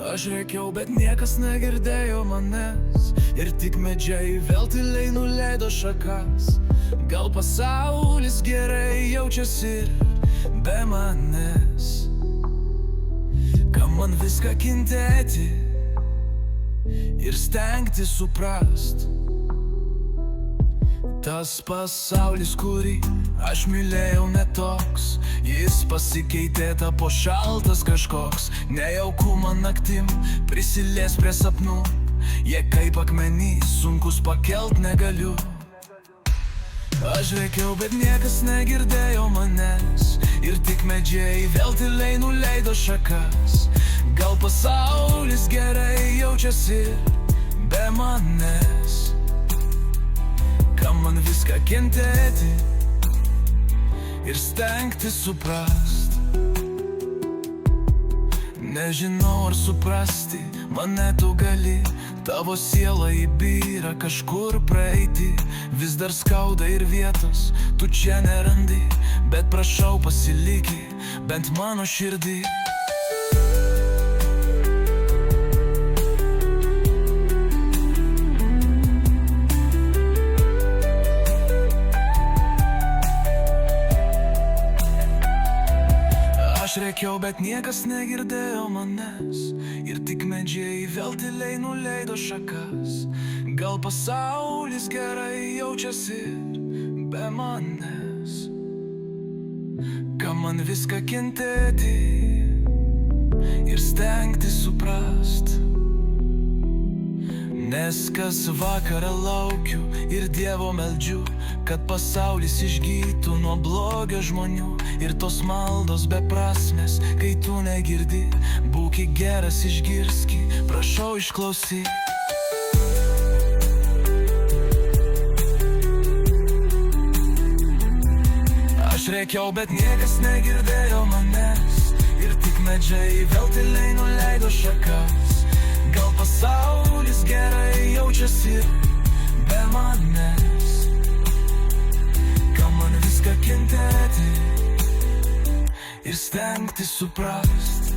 Aš rėkiau, bet niekas negirdėjo manęs, ir tik medžiai vėl tyliai nuleido šakas. Gal pasaulis gerai jaučiasi ir be manęs. Kam man viską kentėti ir stengti suprast? Tas pasaulis, kurį aš mylėjau, netoks. Jis pasikeitė, tapo šaltas kažkoks. Nejaukumą naktim prisilies prie sapnų. Jie kaip akmenys, sunkus pakelt negaliu. Aš rėkiau, bet niekas negirdėjo manęs, ir tik medžiai vėl tyliai nuleido šakas. Gal pasaulis gerai jaučiasi be manęs. Kam man viską kentėti ir stengti suprast? Nežinau, ar suprasti mane tu gali. Tavo siela įbyra kažkur praeiti. Vis dar skauda ir vietos tu čia nerandi, bet prašau pasiliki bent mano širdį. Aš rėkiau, bet niekas negirdėjo manęs, ir tik medžiai vėl tyliai nuleido šakas. Gal pasaulis gerai jaučiasi be manęs. Kam man viską kentėti ir stengti suprast? Nes kas vakarą laukiu ir Dievo meldžiu, kad pasaulis išgytų nuo blogio žmonių. Ir tos maldos beprasmės, kai tu negirdi, būki geras, išgirski, prašau išklausyk. Aš rėkiau, bet niekas negirdėjo manęs, ir tik medžiai vėl tyliai nuleido šakas. Gal pasaulis gerai jaučiasi be manęs. Kam man viską kentėti ir stengti suprast?